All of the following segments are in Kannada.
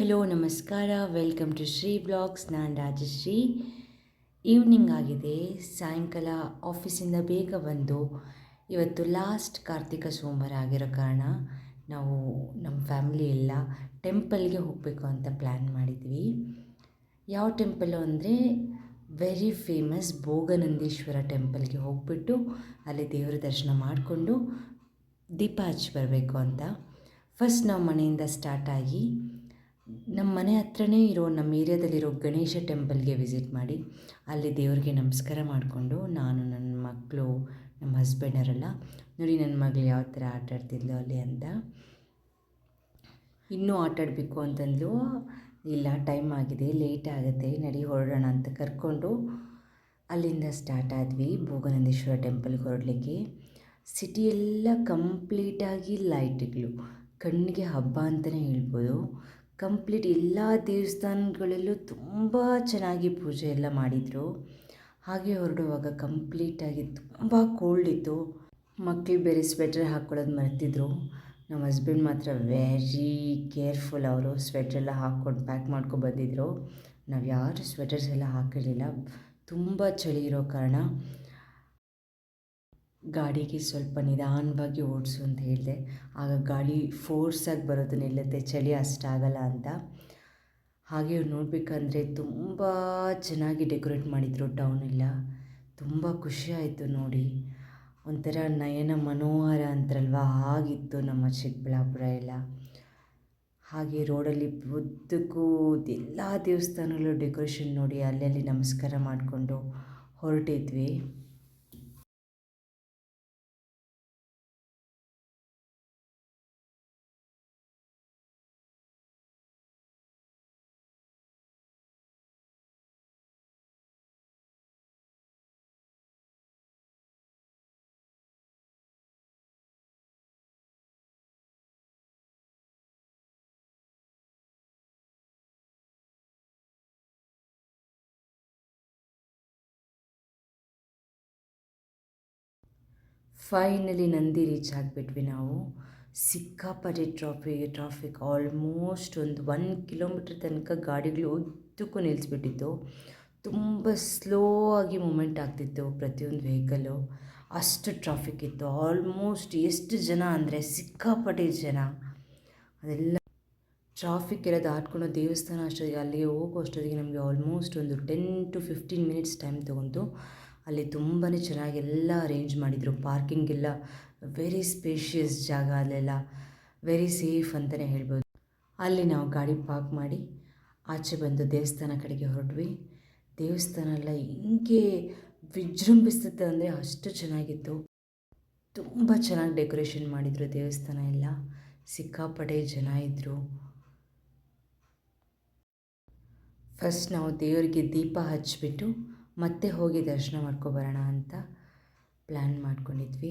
ಹಲೋ ನಮಸ್ಕಾರ, ವೆಲ್ಕಮ್ ಟು ಶ್ರೀ ಬ್ಲಾಗ್ಸ್. ನಾನು ರಾಜಶ್ರೀ. ಈವ್ನಿಂಗ್ ಆಗಿದೆ, ಸಾಯಂಕಾಲ ಆಫೀಸಿಂದ ಬೇಗ ಬಂದು ಇವತ್ತು ಲಾಸ್ಟ್ ಕಾರ್ತಿಕ ಸೋಮವಾರ ಆಗಿರೋ ಕಾರಣ ನಾವು ನಮ್ಮ ಫ್ಯಾಮಿಲಿ ಎಲ್ಲ ಟೆಂಪಲ್ಗೆ ಹೋಗಬೇಕು ಅಂತ ಪ್ಲ್ಯಾನ್ ಮಾಡಿದ್ವಿ. ಯಾವ ಟೆಂಪಲ್ಲು ಅಂದರೆ ವೆರಿ ಫೇಮಸ್ ಭೋಗನಂದೀಶ್ವರ ಟೆಂಪಲ್ಗೆ ಹೋಗ್ಬಿಟ್ಟು ಅಲ್ಲಿ ದೇವರ ದರ್ಶನ ಮಾಡಿಕೊಂಡು ದೀಪ ಹಚ್ಚಿ ಬರಬೇಕು ಅಂತ. ಫಸ್ಟ್ ನಾವು ಮನೆಯಿಂದ ಸ್ಟಾರ್ಟ್ ಆಗಿ ನಮ್ಮ ಮನೆ ಹತ್ರನೇ ಇರೋ ನಮ್ಮ ಏರಿಯಾದಲ್ಲಿರೋ ಗಣೇಶ ಟೆಂಪಲ್ಗೆ ವಿಸಿಟ್ ಮಾಡಿ ಅಲ್ಲಿ ದೇವ್ರಿಗೆ ನಮಸ್ಕಾರ ಮಾಡಿಕೊಂಡು ನಾನು ನನ್ನ ಮಕ್ಕಳು ನಮ್ಮ ಹಸ್ಬೆಂಡರೆಲ್ಲ ನೋಡಿ ನನ್ನ ಮಗಳು ಯಾವ ಥರ ಆಟ ಆಡ್ತಿದ್ಲು ಅಲ್ಲಿ ಅಂತ. ಇನ್ನೂ ಆಟಾಡಬೇಕು ಅಂತಂದ್ಲು. ಇಲ್ಲ, ಟೈಮ್ ಆಗಿದೆ, ಲೇಟ್ ಆಗುತ್ತೆ, ನಡಿ ಹೊರಡೋಣ ಅಂತ ಕರ್ಕೊಂಡು ಅಲ್ಲಿಂದ ಸ್ಟಾರ್ಟ್ ಆದ್ವಿ ಭೋಗನಂದೀಶ್ವರ ಟೆಂಪಲ್ಗೆ ಹೊರಡಲಿಕ್ಕೆ. ಸಿಟಿ ಎಲ್ಲ ಕಂಪ್ಲೀಟಾಗಿ ಲೈಟ್ಗಳು, ಕಣ್ಣಿಗೆ ಹಬ್ಬ ಅಂತಲೇ ಹೇಳ್ಬೋದು. ಕಂಪ್ಲೀಟ್ ಎಲ್ಲ ದೇವಸ್ಥಾನಗಳಲ್ಲೂ ತುಂಬ ಚೆನ್ನಾಗಿ ಪೂಜೆ ಎಲ್ಲ ಮಾಡಿದರು. ಹಾಗೆ ಹೊರಡುವಾಗ ಕಂಪ್ಲೀಟಾಗಿ ತುಂಬ ಕೋಲ್ಡ್ ಇತ್ತು. ಮಕ್ಕಳು ಬೇರೆ ಸ್ವೆಟರ್ ಹಾಕ್ಕೊಳ್ಳೋದು ಮರ್ತಿದ್ರು. ನಮ್ಮ ಹಸ್ಬೆಂಡ್ ಮಾತ್ರ ವೆರಿ ಕೇರ್ಫುಲ್, ಅವರು ಸ್ವೆಟ್ರೆಲ್ಲ ಹಾಕ್ಕೊಂಡು ಪ್ಯಾಕ್ ಮಾಡ್ಕೊಂಡು ಬಂದಿದ್ದರು. ನಾವು ಯಾರು ಸ್ವೆಟರ್ಸ್ ಎಲ್ಲ ಹಾಕಿರಲಿಲ್ಲ, ತುಂಬ ಚಳಿ ಇರೋ ಕಾರಣ. ಗಾಡಿಗೆ ಸ್ವಲ್ಪ ನಿಧಾನವಾಗಿ ಓಡಿಸು ಅಂತ ಹೇಳಿದೆ, ಆಗ ಗಾಡಿ ಫೋರ್ಸಾಗಿ ಬರೋದು ನಿಲ್ಲುತ್ತೆ, ಚಳಿ ಅಷ್ಟಾಗಲ್ಲ ಅಂತ. ಹಾಗೆ ನೋಡಬೇಕಂದ್ರೆ ತುಂಬ ಚೆನ್ನಾಗಿ ಡೆಕೋರೇಟ್ ಮಾಡಿದರು ಟೌನೆಲ್ಲ. ತುಂಬ ಖುಷಿಯಾಯಿತು ನೋಡಿ, ಒಂಥರ ನಯನ ಮನೋಹರ ಅಂತಾರಲ್ವ, ಹಾಗಿತ್ತು ನಮ್ಮ ಚಿಕ್ಕಬಳ್ಳಾಪುರ ಎಲ್ಲ. ಹಾಗೆ ರೋಡಲ್ಲಿ ಉದ್ದಕ್ಕೂ ಎಲ್ಲ ದೇವಸ್ಥಾನಗಳು ಡೆಕೋರೇಷನ್ ನೋಡಿ ಅಲ್ಲಲ್ಲಿ ನಮಸ್ಕಾರ ಮಾಡಿಕೊಂಡು ಹೊರಟಿದ್ವಿ. ಫೈನಲಿ ನಂದಿ ರೀಚ್ ಆಗಿಬಿಟ್ವಿ ನಾವು. ಸಿಕ್ಕಾಪಟ್ಟೆ ಟ್ರಾಫಿಕ್ ಆಲ್ಮೋಸ್ಟ್ ಒಂದು 1 ಕಿಲೋಮೀಟ್ರ್ ತನಕ ಗಾಡಿಗಳು ಉದ್ದಕ್ಕೂ ನಿಲ್ಲಿಸ್ಬಿಟ್ಟಿತ್ತು. ತುಂಬ ಸ್ಲೋ ಆಗಿ ಮೂಮೆಂಟ್ ಆಗ್ತಿತ್ತು ಪ್ರತಿಯೊಂದು ವೆಹಿಕಲ್ಲು, ಅಷ್ಟು ಟ್ರಾಫಿಕ್ ಇತ್ತು. ಆಲ್ಮೋಸ್ಟ್ ಎಷ್ಟು ಜನ ಅಂದರೆ ಸಿಕ್ಕಾಪಟ್ಟೆ ಜನ. ಅದೆಲ್ಲ ಟ್ರಾಫಿಕ್ ಎಲ್ಲ ದಾಟ್ಕೊಂಡು ದೇವಸ್ಥಾನ ಅಷ್ಟೊತ್ತಿಗೆ ಅಲ್ಲಿಗೆ ಹೋಗೋ ಅಷ್ಟೊತ್ತಿಗೆ ನಮಗೆ ಆಲ್ಮೋಸ್ಟ್ ಒಂದು 10 to 15 ಮಿನಿಟ್ಸ್ ಟೈಮ್ ತೊಗೊಂತು. ಅಲ್ಲಿ ತುಂಬಾ ಚೆನ್ನಾಗಿ ಎಲ್ಲ ಅರೇಂಜ್ ಮಾಡಿದರು. ಪಾರ್ಕಿಂಗ್ ಎಲ್ಲ ವೆರಿ ಸ್ಪೇಷಿಯಸ್ ಜಾಗ, ಅಲ್ಲೆಲ್ಲ ವೆರಿ ಸೇಫ್ ಅಂತಲೇ ಹೇಳ್ಬೋದು. ಅಲ್ಲಿ ನಾವು ಗಾಡಿ ಪಾರ್ಕ್ ಮಾಡಿ ಆಚೆ ಬಂದು ದೇವಸ್ಥಾನ ಕಡೆಗೆ ಹೊರಟ್ವಿ. ದೇವಸ್ಥಾನ ಎಲ್ಲ ಹಿಂಗೆ ವಿಜೃಂಭಿಸುತ್ತೆ ಅಂದರೆ ಅಷ್ಟು ಚೆನ್ನಾಗಿತ್ತು. ತುಂಬ ಚೆನ್ನಾಗಿ ಡೆಕೋರೇಷನ್ ಮಾಡಿದರು ದೇವಸ್ಥಾನ ಎಲ್ಲ. ಸಿಕ್ಕಾಪಟ್ಟೆ ಜನ ಇದ್ದರು. ಫಸ್ಟ್ ನಾವು ದೇವರಿಗೆ ದೀಪ ಹಚ್ಚಿಬಿಟ್ಟು ಮತ್ತೆ ಹೋಗಿ ದರ್ಶನ ಮಾಡ್ಕೊಬರೋಣ ಅಂತ ಪ್ಲ್ಯಾನ್ ಮಾಡ್ಕೊಂಡಿದ್ವಿ.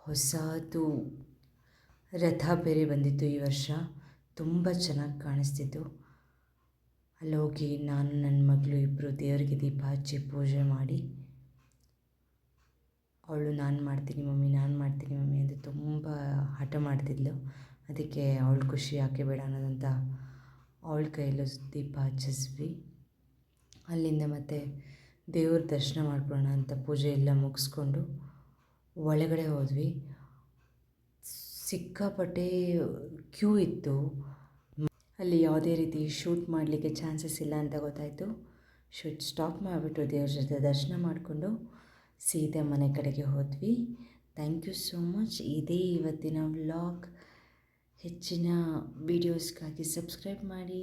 ಹೊಸದು ರಥ ಬೇರೆ ಬಂದಿತ್ತು ಈ ವರ್ಷ, ತುಂಬ ಚೆನ್ನಾಗಿ ಕಾಣಿಸ್ತಿತ್ತು. ಅಲ್ಲಿ ಹೋಗಿ ನಾನು ನನ್ನ ಮಗಳು ಇಬ್ಬರು ದೇವರಿಗೆ ದೀಪ ಹಚ್ಚಿ ಪೂಜೆ ಮಾಡಿ, ಅವಳು ನಾನು ಮಾಡ್ತೀನಿ ಮಮ್ಮಿ ಅಂತ ತುಂಬ ಹಠ ಮಾಡ್ತಿದ್ಲು. ಅದಕ್ಕೆ ಅವಳು ಖುಷಿ ಯಾಕೆ ಬೇಡ ಅನ್ನೋದಂತ ಅವಳ ಕೈಯಲ್ಲೂ ದೀಪ ಹಚ್ಚಿಸ್ವಿ. ಅಲ್ಲಿಂದ ಮತ್ತೆ ದೇವ್ರ ದರ್ಶನ ಮಾಡ್ಕೊಳ್ಳೋಣ ಅಂತ ಪೂಜೆ ಎಲ್ಲ ಮುಗಿಸ್ಕೊಂಡು ಒಳಗಡೆ ಹೋದ್ವಿ. ಸಿಕ್ಕಾಪಟ್ಟೆ ಕ್ಯೂ ಇತ್ತು. ಅಲ್ಲಿ ಯಾವುದೇ ರೀತಿ ಶೂಟ್ ಮಾಡಲಿಕ್ಕೆ ಚಾನ್ಸಸ್ ಇಲ್ಲ ಅಂತ ಗೊತ್ತಾಯಿತು. ಶೂಟ್ ಸ್ಟಾಪ್ ಮಾಡಿಬಿಟ್ಟು ದೇವ್ರ ಜೊತೆ ದರ್ಶನ ಮಾಡಿಕೊಂಡು ಸೀದಾ ಮನೆ ಕಡೆಗೆ ಹೋದ್ವಿ. Thank you so much. ಇದೇ ಇವತ್ತಿನ ವ್ಲಾಗ್. ಹೆಚ್ಚಿನ ವೀಡಿಯೋಸ್ಗಾಗಿ ಸಬ್ಸ್ಕ್ರೈಬ್ ಮಾಡಿ,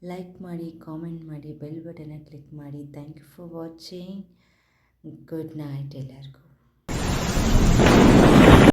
ಲೈಕ್ ಮಾಡಿ, ಕಾಮೆಂಟ್ ಮಾಡಿ, ಬೆಲ್ ಬಟನ್ನ ಕ್ಲಿಕ್ ಮಾಡಿ. Thank you for watching. Good night ಎಲ್ಲರಿಗೂ.